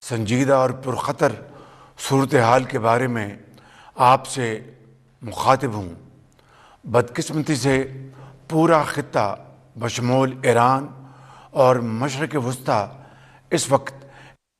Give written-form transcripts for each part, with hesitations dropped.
संजीदा और पुरखतर सूरत हाल के बारे में आपसे मुखातिब हूँ। बदकिस्मती से पूरा ख़ित्ता बशमूल ईरान और मशरिक़ वस्ता इस वक्त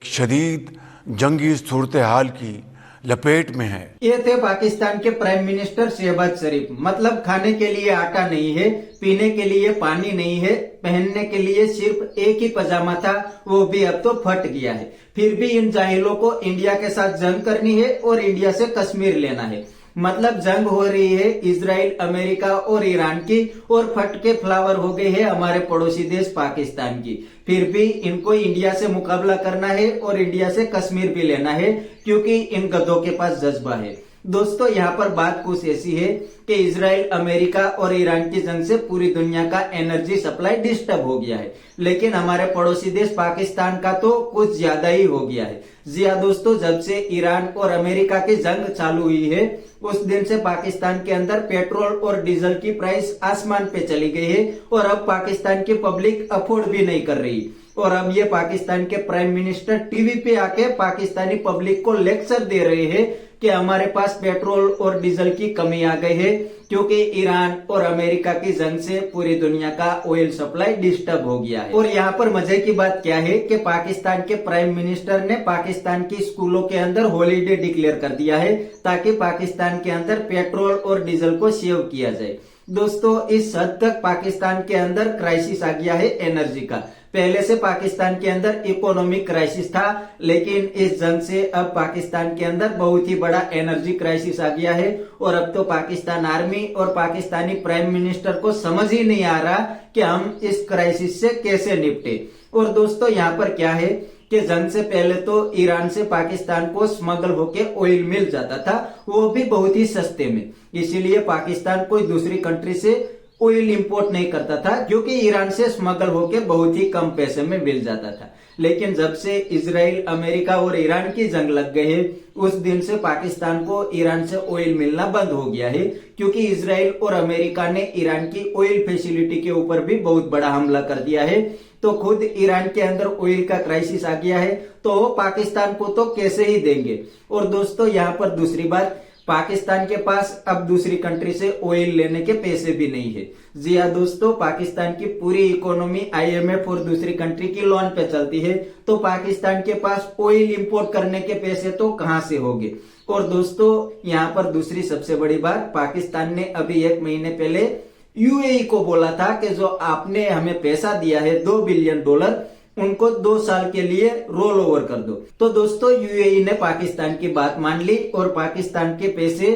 शदीद जंगी सूरत हाल की लपेट में है। ये थे पाकिस्तान के प्राइम मिनिस्टर शहबाज शरीफ। मतलब खाने के लिए आटा नहीं है, पीने के लिए पानी नहीं है, पहनने के लिए सिर्फ एक ही पजामा था, वो भी अब तो फट गया है। फिर भी इन जाहिलों को इंडिया के साथ जंग करनी है और इंडिया से कश्मीर लेना है। मतलब जंग हो रही है इजराइल, अमेरिका और ईरान की, और फट के फ्लावर हो गई है हमारे पड़ोसी देश पाकिस्तान की। फिर भी इनको इंडिया से मुकाबला करना है और इंडिया से कश्मीर भी लेना है, क्योंकि इन गधों के पास जज्बा है। दोस्तों, यहाँ पर बात कुछ ऐसी है कि इजराइल, अमेरिका और ईरान की जंग से पूरी दुनिया का एनर्जी सप्लाई डिस्टर्ब हो गया है, लेकिन हमारे पड़ोसी देश पाकिस्तान का तो कुछ ज्यादा ही हो गया है। जी हाँ दोस्तों, जब से ईरान और अमेरिका की जंग चालू हुई है उस दिन से पाकिस्तान के अंदर पेट्रोल और डीजल की प्राइस आसमान पे चली गई है, और अब पाकिस्तान की पब्लिक अफोर्ड भी नहीं कर रही। और अब ये पाकिस्तान के प्राइम मिनिस्टर टीवी पे आके पाकिस्तानी पब्लिक को लेक्चर दे रहे हैं कि हमारे पास पेट्रोल और डीजल की कमी आ गई है, क्योंकि ईरान और अमेरिका की जंग से पूरी दुनिया का ऑयल सप्लाई डिस्टर्ब हो गया है। और यहाँ पर मजे की बात क्या है कि पाकिस्तान के प्राइम मिनिस्टर ने पाकिस्तान की स्कूलों के अंदर हॉलीडे डिक्लेयर कर दिया है, ताकि पाकिस्तान के अंदर पेट्रोल और डीजल को सेव किया जाए। दोस्तों, इस हद तक पाकिस्तान के अंदर क्राइसिस आ गया है एनर्जी का। पहले से पाकिस्तान के अंदर इकोनॉमिक क्राइसिस था, लेकिन इस जंग से अब पाकिस्तान के अंदर बहुत ही बड़ा एनर्जी क्राइसिस आ गया है। और अब तो पाकिस्तान आर्मी और पाकिस्तानी प्राइम मिनिस्टर को समझ ही नहीं आ रहा कि हम इस क्राइसिस से कैसे निपटे। और दोस्तों, यहाँ पर क्या है कि जंग से पहले तो ईरान से पाकिस्तान को स्मगल होके ऑयल मिल जाता था, वो भी बहुत ही सस्ते में। इसीलिए पाकिस्तान कोई दूसरी कंट्री से ऑयल इंपोर्ट नहीं करता था, क्योंकि ईरान से स्मगल होके बहुत ही कम पैसे में मिल जाता था। लेकिन जब से इजराइल, अमेरिका और ईरान की जंग लग गई है उस दिन से पाकिस्तान को ईरान से ऑयल मिलना बंद हो गया है, क्योंकि इजराइल और अमेरिका ने ईरान की ऑयल फैसिलिटी के ऊपर भी बहुत बड़ा हमला कर दिया है। तो खुद ईरान के अंदर ऑयल का क्राइसिस आ गया है, तो पाकिस्तान को तो कैसे ही देंगे। और दोस्तों, यहाँ पर दूसरी बात, पाकिस्तान के पास अब दूसरी कंट्री से ऑयल लेने के पैसे भी नहीं है। जी हाँ दोस्तों, पाकिस्तान की पूरी इकोनॉमी IMF और दूसरी कंट्री की लोन पे चलती है, तो पाकिस्तान के पास ऑयल इंपोर्ट करने के पैसे तो कहां से होंगे। और दोस्तों, यहाँ पर दूसरी सबसे बड़ी बात, पाकिस्तान ने अभी 1 महीने पहले UAE को बोला था कि जो आपने हमें पैसा दिया है $2 बिलियन, उनको 2 साल के लिए रोल ओवर कर दो। तो दोस्तों, UAE ने पाकिस्तान की बात मान ली और पाकिस्तान के पैसे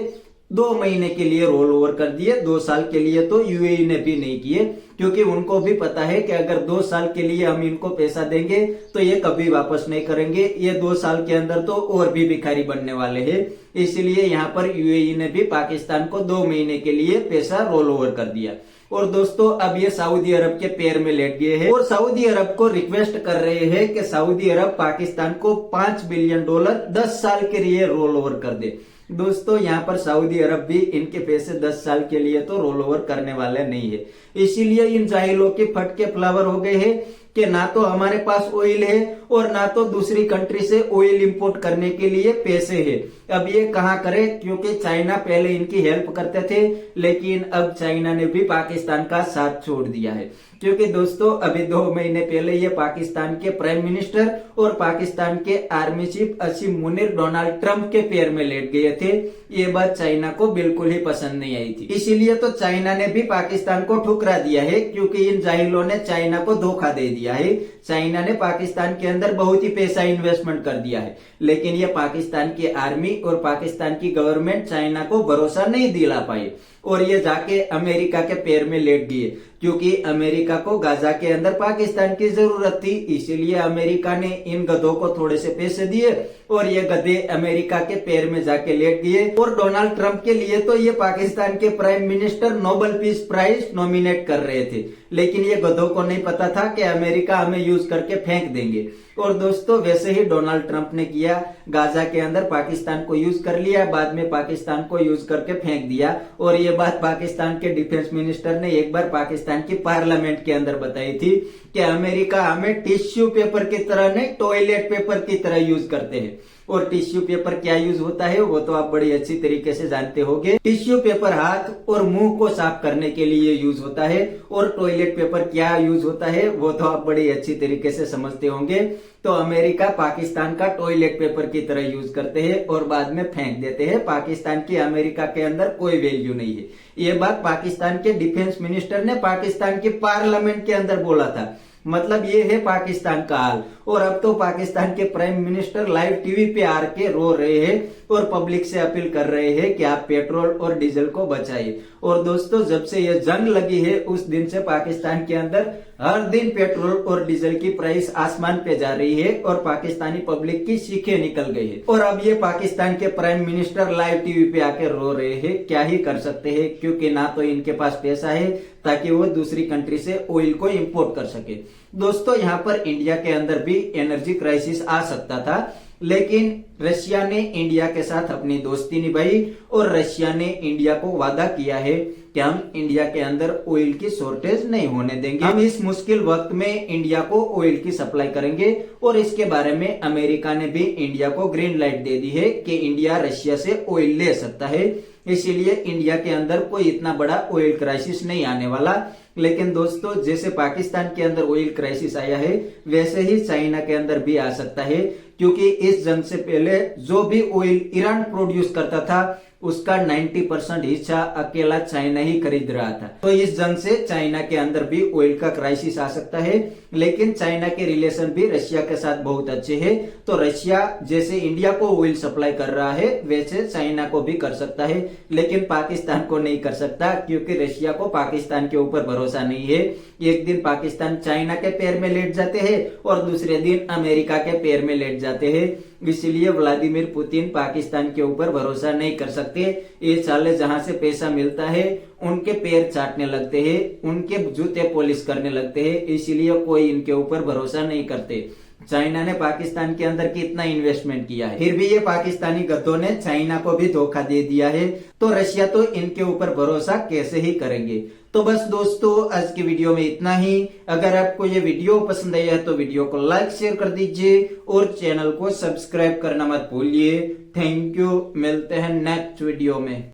2 महीने के लिए रोल ओवर कर दिए। 2 साल के लिए तो UAE ने भी नहीं किए, क्योंकि उनको भी पता है कि अगर 2 साल के लिए हम इनको पैसा देंगे तो ये कभी वापस नहीं करेंगे। ये 2 साल के अंदर तो और भी भिखारी बनने वाले हैं। इसलिए यहाँ पर UAE ने भी पाकिस्तान को 2 महीने के लिए पैसा रोल ओवर कर दिया। और दोस्तों, अब ये सऊदी अरब के पैर में लेट गए हैं और सऊदी अरब को रिक्वेस्ट कर रहे हैं कि सऊदी अरब पाकिस्तान को $5 बिलियन 10 साल के लिए रोल ओवर कर दे। दोस्तों, यहाँ पर सऊदी अरब भी इनके पैसे 10 साल के लिए तो रोल ओवर करने वाले नहीं है। इसीलिए इन जाहिलों के फटके फ्लावर हो गए हैं कि ना तो हमारे पास ऑयल है और ना तो दूसरी कंट्री से ऑयल इंपोर्ट करने के लिए पैसे है। अब ये कहाँ करे, क्योंकि चाइना पहले इनकी हेल्प करते थे, लेकिन अब चाइना ने भी पाकिस्तान का साथ छोड़ दिया है। क्योंकि दोस्तों, अभी 2 महीने पहले ये पाकिस्तान के प्राइम मिनिस्टर और पाकिस्तान के आर्मी चीफ असीम मुनीर डोनाल्ड ट्रंप के पैर में लेट गए थे। ये बात चाइना को बिल्कुल ही पसंद नहीं आई थी। इसीलिए तो चाइना ने भी पाकिस्तान को ठुकरा दिया है, क्योंकि इन जाहिलों ने चाइना को धोखा दे दिया है। चाइना ने पाकिस्तान के अंदर बहुत ही पैसा इन्वेस्टमेंट कर दिया है, लेकिन ये पाकिस्तान की आर्मी और पाकिस्तान की गवर्नमेंट चाइना को भरोसा नहीं दिला पाई, और ये जाके अमेरिका के पैर में लेट गए, क्योंकि अमेरिका को गाजा के अंदर पाकिस्तान की जरूरत थी। इसीलिए अमेरिका ने इन गधों को थोड़े से पैसे दिए और ये गधे अमेरिका के पैर में जाके लेट गए। और डोनाल्ड ट्रंप के लिए तो ये पाकिस्तान के prime minister Nobel peace prize nominate कर रहे थे, लेकिन ये गधों को नहीं पता था कि अमेरिका हमें यूज करके फेंक देंगे। और दोस्तों, वैसे ही डोनाल्ड ट्रंप ने किया, गाजा के अंदर पाकिस्तान को यूज कर लिया, बाद में पाकिस्तान को यूज करके फेंक दिया। और ये बात पाकिस्तान के डिफेंस मिनिस्टर ने एक बार पाकिस्तान की पार्लियामेंट के अंदर बताई थी कि अमेरिका हमें टिश्यू पेपर की तरह नहीं, टॉयलेट पेपर की तरह यूज करते हैं। और टिश्यू पेपर क्या यूज होता है वो तो आप बड़ी अच्छी तरीके से जानते होंगे। टिश्यू पेपर हाथ और मुंह को साफ करने के लिए यूज होता है, और टॉयलेट पेपर क्या यूज होता है वो तो आप बड़ी अच्छी तरीके से समझते होंगे। तो अमेरिका पाकिस्तान का टॉयलेट पेपर की तरह यूज करते हैं और बाद में फेंक देते हैं। पाकिस्तान की अमेरिका के अंदर कोई वैल्यू नहीं है। ये बात पाकिस्तान के डिफेंस मिनिस्टर ने पाकिस्तान की पार्लियामेंट के अंदर बोला था। मतलब ये है पाकिस्तान का हाल। और अब तो पाकिस्तान के प्राइम मिनिस्टर लाइव टीवी पे आर के रो रहे हैं और पब्लिक से अपील कर रहे हैं कि आप पेट्रोल और डीजल को बचाइए। और दोस्तों, जब से ये जंग लगी है उस दिन से पाकिस्तान के अंदर हर दिन पेट्रोल और डीजल की प्राइस आसमान पे जा रही है और पाकिस्तानी पब्लिक की सीखें निकल गई है। और अब ये पाकिस्तान के प्राइम मिनिस्टर लाइव टीवी पे आके रो रहे हैं। क्या ही कर सकते हैं, क्योंकि ना तो इनके पास पैसा है ताकि वो दूसरी कंट्री से ऑयल को इंपोर्ट कर सके। दोस्तों, यहाँ पर इंडिया के अंदर भी एनर्जी क्राइसिस आ सकता था, लेकिन रशिया ने इंडिया के साथ अपनी दोस्ती निभाई और रशिया ने इंडिया को वादा किया है कि हम इंडिया के अंदर ऑयल की शॉर्टेज नहीं होने देंगे। हम इस मुश्किल वक्त में इंडिया को ऑयल की सप्लाई करेंगे। और इसके बारे में अमेरिका ने भी इंडिया को ग्रीन लाइट दे दी है कि इंडिया रशिया से ऑयल ले सकता है। इसीलिए इंडिया के अंदर कोई इतना बड़ा ऑयल क्राइसिस नहीं आने वाला। लेकिन दोस्तों, जैसे पाकिस्तान के अंदर ऑयल क्राइसिस आया है वैसे ही चाइना के अंदर भी आ सकता है, क्योंकि इस जंग से पहले जो भी ऑयल ईरान प्रोड्यूस करता था उसका 90% हिस्सा अकेला चाइना ही खरीद रहा था। तो इस जंग से चाइना के अंदर भी ऑयल का क्राइसिस आ सकता है। लेकिन चाइना के रिलेशन भी रशिया के साथ बहुत अच्छे हैं। तो रशिया जैसे इंडिया को ऑयल सप्लाई कर रहा है वैसे चाइना को भी कर सकता है, लेकिन पाकिस्तान को नहीं कर सकता, क्योंकि रशिया को पाकिस्तान के ऊपर भरोसा नहीं है। एक दिन पाकिस्तान चाइना के पैर में लेट जाते हैं और दूसरे दिन अमेरिका के पैर में लेट जाते हैं। इसलिए व्लादिमीर पुतिन पाकिस्तान के ऊपर भरोसा नहीं कर सकते। ये साले जहां से पैसा मिलता है उनके पैर चाटने लगते हैं, उनके जूते पॉलिश करने लगते हैं। इसीलिए कोई इनके ऊपर भरोसा नहीं करते। चाइना ने पाकिस्तान के अंदर कितना इन्वेस्टमेंट किया है, फिर भी ये पाकिस्तानी गधों ने चाइना को भी धोखा दे दिया है। तो रशिया तो इनके ऊपर भरोसा कैसे ही करेंगे। तो बस दोस्तों, आज की वीडियो में इतना ही। अगर आपको ये वीडियो पसंद आया है तो वीडियो को लाइक शेयर कर दीजिए और चैनल को सब्सक्राइब करना मत भूलिए। Thank you. मिलते हैं नेक्स्ट वीडियो में।